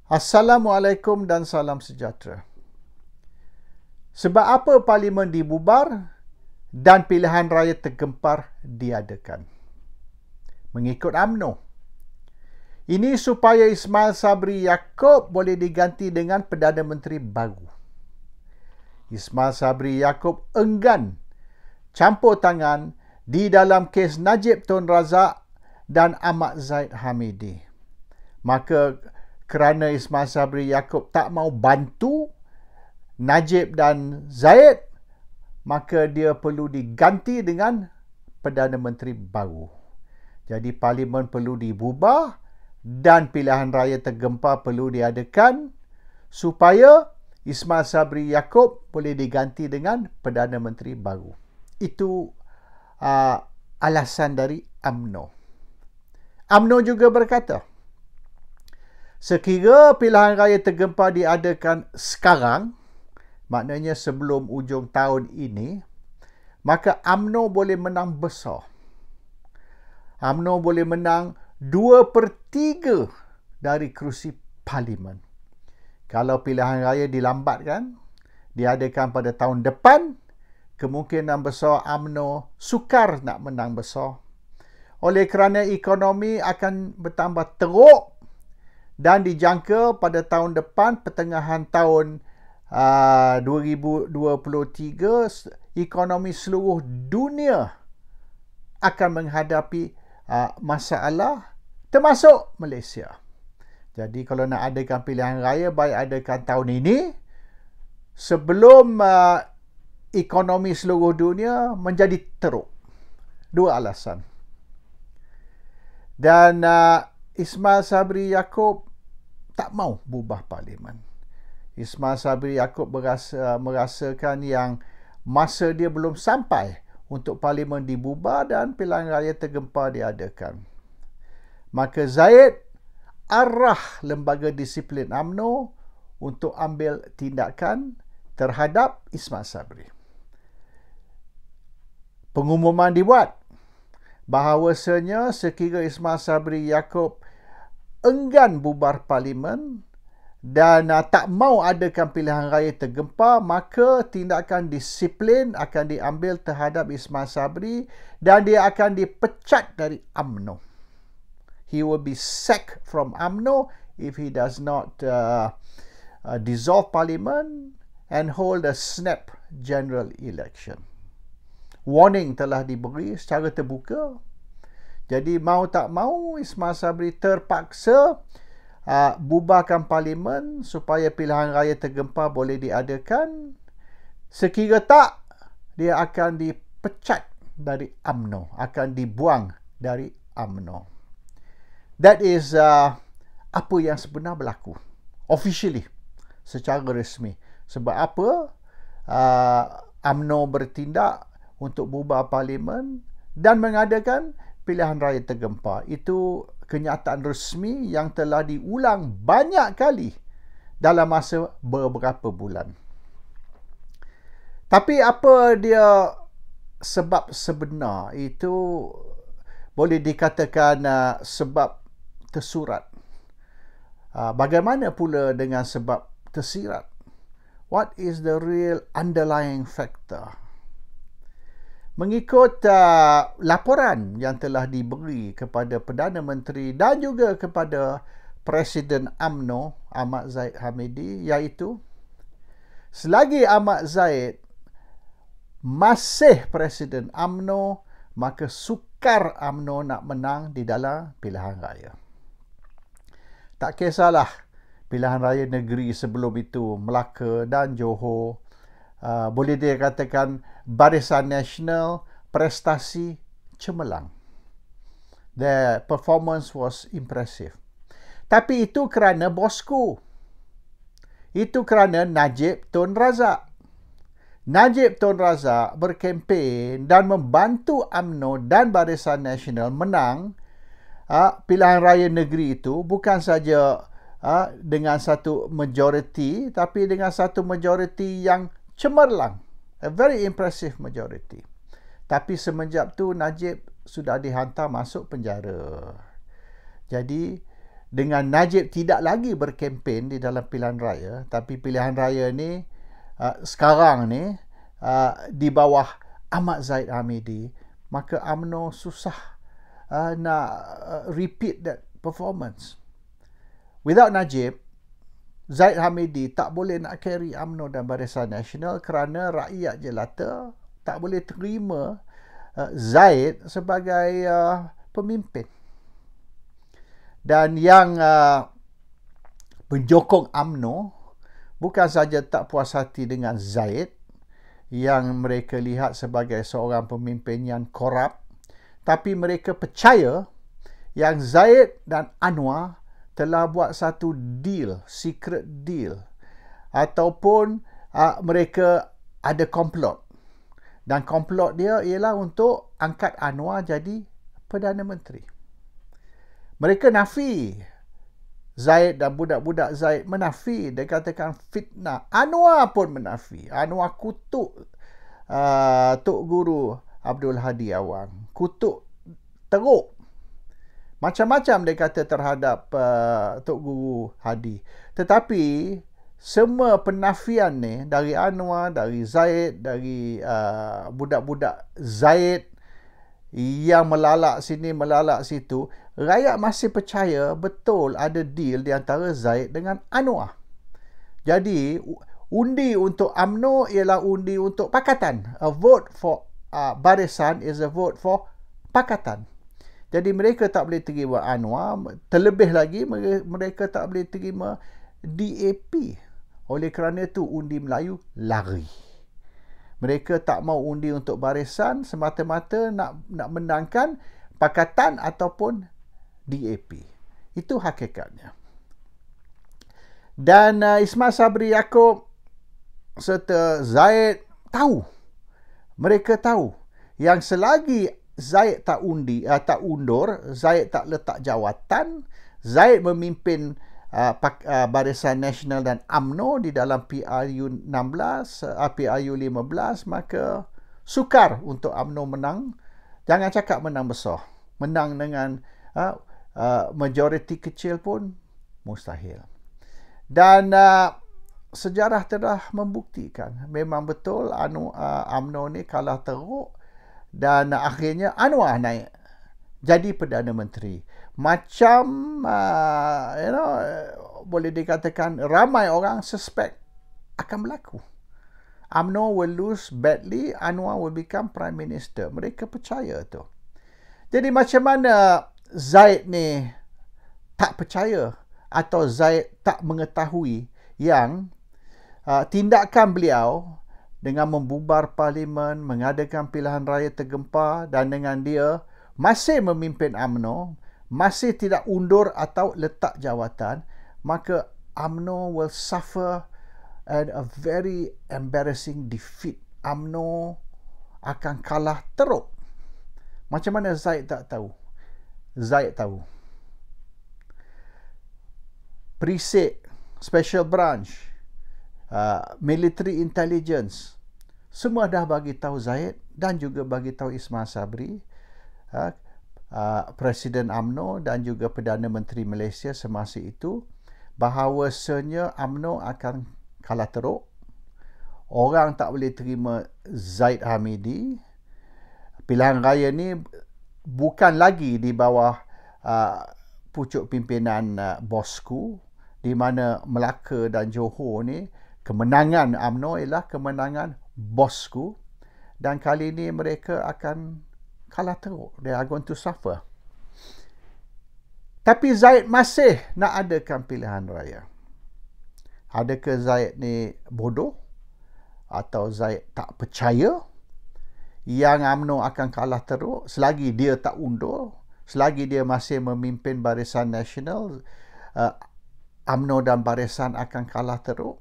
Assalamualaikum dan salam sejahtera. Sebab apa parlimen dibubar dan pilihan raya tergempar diadakan? Mengikut UMNO. Ini supaya Ismail Sabri Yaakob boleh diganti dengan Perdana Menteri baru. Ismail Sabri Yaakob enggan campur tangan di dalam kes Najib Tun Razak dan Ahmad Zahid Hamidi. Maka kerana Ismail Sabri Yaakob tak mau bantu Najib dan Zahid, maka dia perlu diganti dengan Perdana Menteri baru. Jadi parlimen perlu dibubar dan pilihan raya tergempar perlu diadakan supaya Ismail Sabri Yaakob boleh diganti dengan Perdana Menteri baru. Itu alasan dari UMNO. UMNO juga berkata, sekira pilihan raya tergempar diadakan sekarang, maknanya sebelum ujung tahun ini, maka UMNO boleh menang besar. UMNO boleh menang 2/3 dari kerusi parlimen. Kalau pilihan raya dilambatkan, diadakan pada tahun depan, kemungkinan besar UMNO sukar nak menang besar. Oleh kerana ekonomi akan bertambah teruk dan dijangka pada tahun depan, pertengahan tahun 2023, ekonomi seluruh dunia akan menghadapi masalah termasuk Malaysia. Jadi kalau nak adakan pilihan raya, baik adakan tahun ini sebelum ekonomi seluruh dunia menjadi teruk. Dua alasan. Dan Ismail Sabri Yaakob tak mau bubar parlimen. Ismail Sabri Yaakob merasakan yang masa dia belum sampai untuk parlimen dibubar dan pilihan raya tergempar diadakan. Maka Zahid arah lembaga disiplin UMNO untuk ambil tindakan terhadap Ismail Sabri. Pengumuman dibuat bahawasanya sekira Ismail Sabri Yaakob enggan bubar parlimen dan tak mau adakan pilihan raya tergempar, maka tindakan disiplin akan diambil terhadap Ismail Sabri dan dia akan dipecat dari UMNO. He will be sacked from UMNO if he does not dissolve parliament and hold a snap general election. Warning telah diberi secara terbuka. Jadi mau tak mau Ismail Sabri terpaksa bubarkan parlimen supaya pilihan raya tergempar boleh diadakan. Sekira tak, dia akan dipecat dari UMNO, akan dibuang dari UMNO. That is apa yang sebenar berlaku officially, secara resmi. Sebab apa UMNO bertindak untuk bubar parlimen dan mengadakan pilihan raya tergempar. Itu kenyataan resmi yang telah diulang banyak kali dalam masa beberapa bulan. Tapi apa dia sebab sebenar? Itu boleh dikatakan sebab tersurat. Bagaimana pula dengan sebab tersirat? What is the real underlying factor? Mengikut laporan yang telah diberi kepada Perdana Menteri dan juga kepada Presiden UMNO, Ahmad Zahid Hamidi, iaitu selagi Ahmad Zahid masih Presiden UMNO, maka sukar UMNO nak menang di dalam pilihan raya. Tak kisahlah pilihan raya negeri sebelum itu, Melaka dan Johor, boleh dikatakan Barisan Nasional prestasi cemerlang. The performance was impressive. Tapi itu kerana bosku. Itu kerana Najib Tun Razak. Najib Tun Razak berkempen dan membantu UMNO dan Barisan Nasional menang pilihan raya negeri itu, bukan saja dengan satu majoriti, tapi dengan satu majoriti yang cemerlang. A very impressive majority. Tapi semenjak tu Najib sudah dihantar masuk penjara. Jadi dengan Najib tidak lagi berkempen di dalam pilihan raya, tapi pilihan raya ni sekarang ni di bawah Ahmad Zahid Hamidi, maka UMNO susah nak repeat that performance. Without Najib, Zahid Hamidi tak boleh nak carry UMNO dan Barisan Nasional kerana rakyat jelata tak boleh terima Zahid sebagai pemimpin. Dan yang penjokong UMNO bukan saja tak puas hati dengan Zahid yang mereka lihat sebagai seorang pemimpin yang korup, tapi mereka percaya yang Zahid dan Anwar telah buat satu deal, secret deal, ataupun mereka ada komplot. Dan komplot dia ialah untuk angkat Anwar jadi Perdana Menteri. Mereka nafi. Zahid dan budak-budak Zahid menafi. Dia katakan fitnah. Anwar pun menafi. Anwar kutuk Tok Guru Abdul Hadi Awang. Kutuk teruk. Macam-macam dia kata terhadap Tok Guru Hadi. Tetapi semua penafian ni dari Anwar, dari Zahid, dari budak-budak Zahid yang melalak sini, melalak situ, rakyat masih percaya betul ada deal di antara Zahid dengan Anwar. Jadi, undi untuk UMNO ialah undi untuk pakatan. A vote for Barisan is a vote for pakatan. Jadi mereka tak boleh terima Anwar, terlebih lagi mereka tak boleh terima DAP. Oleh kerana itu undi Melayu lari. Mereka tak mau undi untuk Barisan semata-mata nak menangkan Pakatan ataupun DAP. Itu hakikatnya. Dan Ismail Sabri Yaakob serta Zahid tahu. Mereka tahu yang selagi Zahid tak undur, Zahid tak letak jawatan, Zahid memimpin Barisan Nasional dan UMNO di dalam PRU 15, maka sukar untuk UMNO menang. Jangan cakap menang besar. Menang dengan majoriti kecil pun mustahil. Dan sejarah telah membuktikan memang betul UMNO ni kalah teruk. Dan akhirnya Anwar naik jadi Perdana Menteri. Macam boleh dikatakan ramai orang suspect akan berlaku. UMNO will lose badly, Anwar will become Prime Minister. Mereka percaya tu. Jadi macam mana Zahid ni tak percaya atau Zahid tak mengetahui yang tindakan beliau dengan membubar parlimen, mengadakan pilihan raya tergempar dan dengan dia masih memimpin UMNO, masih tidak undur atau letak jawatan, maka UMNO will suffer a very embarrassing defeat. UMNO akan kalah teruk. Macam mana Zahid tak tahu? Zahid tahu. Perisik, Special Branch, Military Intelligence, semua dah bagi tahu Zahid dan juga bagi tahu Ismail Sabri, Presiden UMNO dan juga Perdana Menteri Malaysia semasa itu, bahawasanya UMNO akan kalah teruk. Orang tak boleh terima Zahid Hamidi. Pilihan raya ni bukan lagi di bawah pucuk pimpinan bosku, di mana Melaka dan Johor ni kemenangan UMNO ialah kemenangan bosku, dan kali ini mereka akan kalah teruk. They are going to suffer. Tapi Zahid masih nak adakan pilihan raya. Adakah Zahid ni bodoh? Atau Zahid tak percaya yang UMNO akan kalah teruk selagi dia tak undur, selagi dia masih memimpin Barisan Nasional, UMNO dan Barisan akan kalah teruk.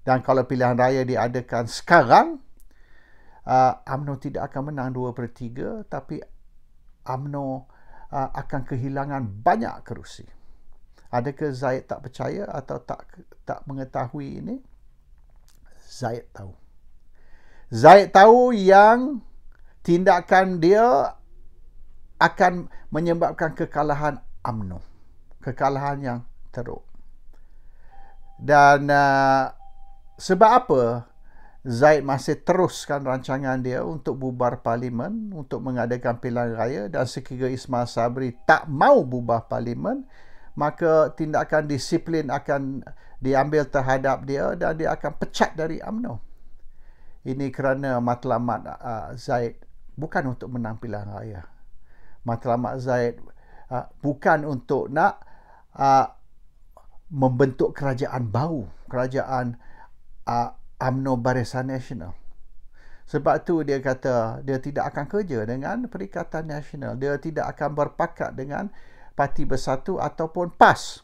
Dan kalau pilihan raya diadakan sekarang, UMNO tidak akan menang 2/3, tapi UMNO akan kehilangan banyak kerusi. Adakah Zahid tak percaya atau tak mengetahui ini? Zahid tahu. Zahid tahu yang tindakan dia akan menyebabkan kekalahan UMNO. kekalahan yang teruk. Dan sebab apa Zaid masih teruskan rancangan dia untuk bubar parlimen, untuk mengadakan pilihan raya, dan sekiranya Ismail Sabri tak mau bubar parlimen, maka tindakan disiplin akan diambil terhadap dia dan dia akan pecat dari UMNO. Ini kerana matlamat Zaid bukan untuk menang pilihan raya. Matlamat Zaid bukan untuk nak membentuk kerajaan baru, kerajaan UMNO Barisan Nasional. Sebab tu dia kata dia tidak akan kerja dengan Perikatan Nasional. Dia tidak akan berpakat dengan Parti Bersatu ataupun PAS.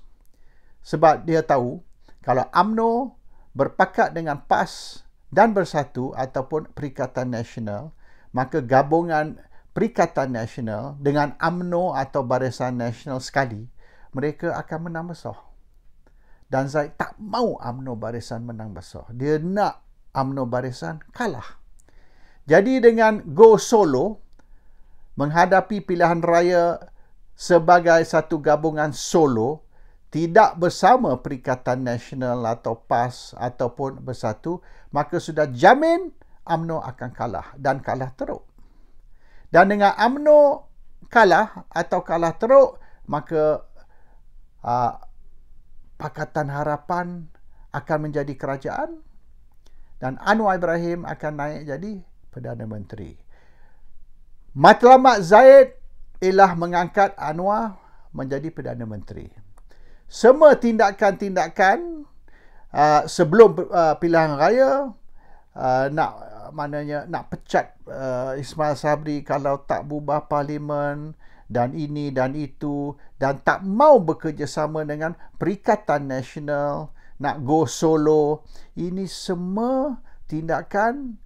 Sebab dia tahu kalau UMNO berpakat dengan PAS dan Bersatu ataupun Perikatan Nasional, maka gabungan Perikatan Nasional dengan UMNO atau Barisan Nasional sekali, mereka akan menang besar. Dan Zaid tak mau UMNO Barisan menang besar. Dia nak UMNO Barisan kalah. Jadi dengan go solo, menghadapi pilihan raya sebagai satu gabungan solo, tidak bersama Perikatan Nasional atau PAS ataupun Bersatu, maka sudah jamin UMNO akan kalah dan kalah teruk. Dan dengan UMNO kalah atau kalah teruk, maka Pakatan Harapan akan menjadi kerajaan dan Anwar Ibrahim akan naik jadi Perdana Menteri. Matlamat Zaid ialah mengangkat Anwar menjadi Perdana Menteri. Semua tindakan-tindakan sebelum pilihan raya, nak pecat Ismail Sabri kalau tak bubar parlimen, dan ini dan itu, dan tak mau bekerjasama dengan Perikatan Nasional, nak go solo. Ini semua tindakan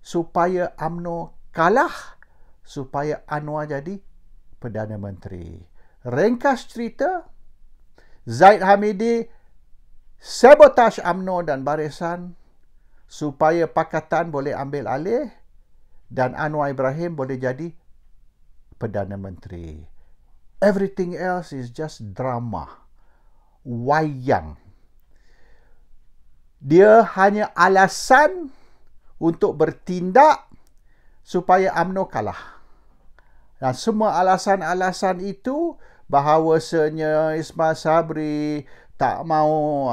supaya UMNO kalah, supaya Anwar jadi Perdana Menteri. Ringkas cerita, Zaid Hamidi sabotaj UMNO dan Barisan supaya Pakatan boleh ambil alih dan Anwar Ibrahim boleh jadi Perdana Menteri. Everything else is just drama. Wayang. Dia hanya alasan untuk bertindak supaya UMNO kalah. Dan semua alasan-alasan itu, bahawasanya Ismail Sabri tak mau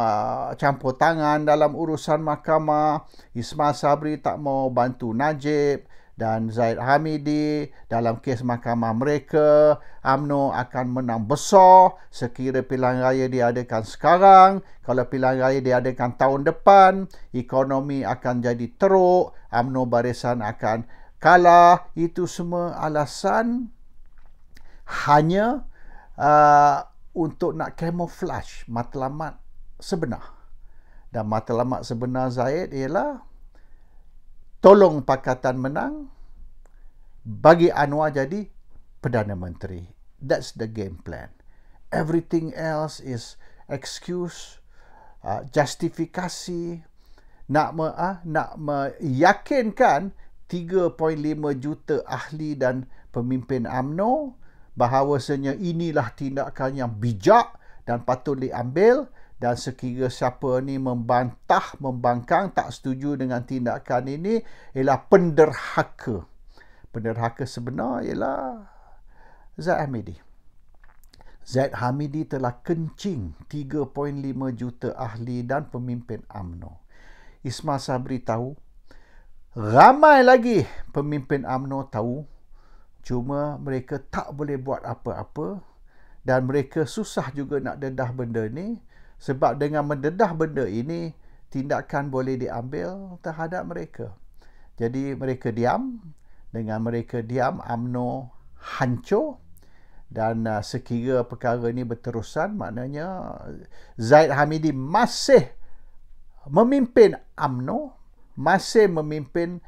campur tangan dalam urusan mahkamah, Ismail Sabri tak mau bantu Najib dan Zaid Hamidi dalam kes mahkamah mereka, UMNO akan menang besar sekiranya pilihan raya diadakan sekarang. Kalau pilihan raya diadakan tahun depan, ekonomi akan jadi teruk, UMNO Barisan akan kalah. Itu semua alasan hanya untuk nak camouflage matlamat sebenar. Dan matlamat sebenar Zaid ialah tolong Pakatan menang, bagi Anwar jadi Perdana Menteri. That's the game plan. Everything else is excuse, justifikasi, nak meyakinkan 3.5 juta ahli dan pemimpin UMNO bahawasanya inilah tindakan yang bijak dan patut diambil. Dan sekiranya siapa ni membantah, membangkang, tak setuju dengan tindakan ini, ialah penderhaka. Penderhaka sebenar ialah Zaid Hamidi. Zaid Hamidi telah kencing 3.5 juta ahli dan pemimpin UMNO. Ismail Sabri tahu, ramai lagi pemimpin UMNO tahu, cuma mereka tak boleh buat apa-apa dan mereka susah juga nak dedah benda ni. Sebab dengan mendedah benda ini, tindakan boleh diambil terhadap mereka. Jadi mereka diam. Dengan mereka diam, UMNO hancur. Dan sekiranya perkara ini berterusan, maknanya Zaid Hamidi masih memimpin UMNO, masih memimpin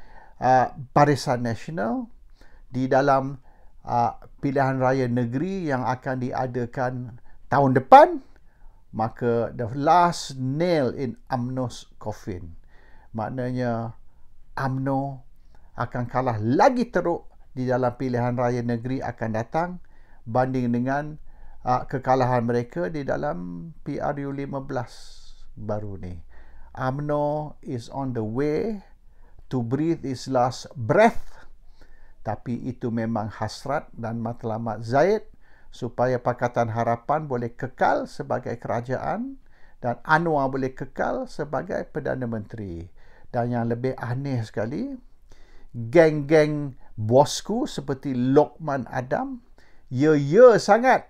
Barisan Nasional di dalam pilihan raya negeri yang akan diadakan tahun depan. Maka the last nail in UMNO's coffin. Maknanya UMNO akan kalah lagi teruk di dalam pilihan raya negeri akan datang banding dengan kekalahan mereka di dalam PRU 15 baru ni. UMNO is on the way to breathe its last breath, tapi itu memang hasrat dan matlamat Zayed supaya Pakatan Harapan boleh kekal sebagai kerajaan dan Anwar boleh kekal sebagai Perdana Menteri. Dan yang lebih aneh sekali, geng-geng bosku seperti Lokman Adam sangat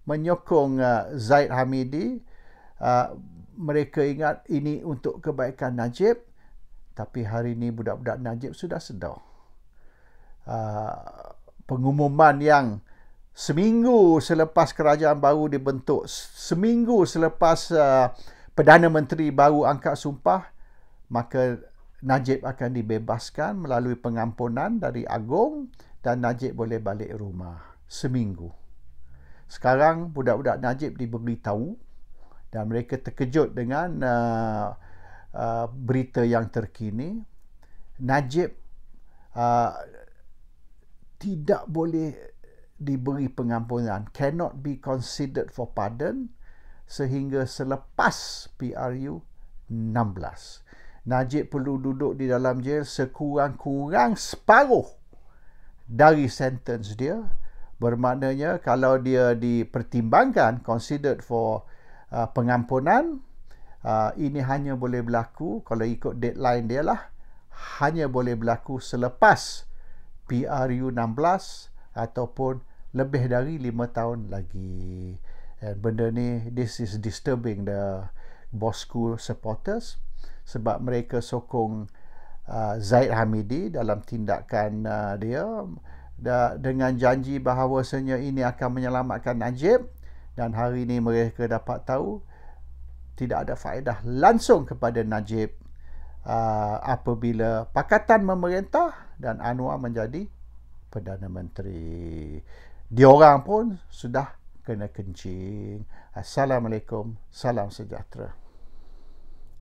menyokong Zahid Hamidi. Mereka ingat ini untuk kebaikan Najib, tapi hari ini budak-budak Najib sudah sedar. Pengumuman yang seminggu selepas kerajaan baru dibentuk, seminggu selepas Perdana Menteri baru angkat sumpah, maka Najib akan dibebaskan melalui pengampunan dari Agong dan Najib boleh balik rumah. Seminggu. Sekarang budak-budak Najib diberitahu dan mereka terkejut dengan berita yang terkini. Najib tidak boleh diberi pengampunan, cannot be considered for pardon sehingga selepas PRU 16. Najib perlu duduk di dalam jail sekurang-kurang separuh dari sentence dia. Bermaknanya kalau dia dipertimbangkan, considered for pengampunan, ini hanya boleh berlaku, kalau ikut deadline dia lah, hanya boleh berlaku selepas PRU 16 ataupun lebih dari 5 tahun lagi. And benda ni, this is disturbing the Bosku supporters sebab mereka sokong Zahid Hamidi dalam tindakan dia dengan janji bahawasanya ini akan menyelamatkan Najib, dan hari ini mereka dapat tahu tidak ada faedah langsung kepada Najib apabila Pakatan memerintah dan Anwar menjadi Perdana Menteri. Diorang pun sudah kena kencing. Assalamualaikum, salam sejahtera.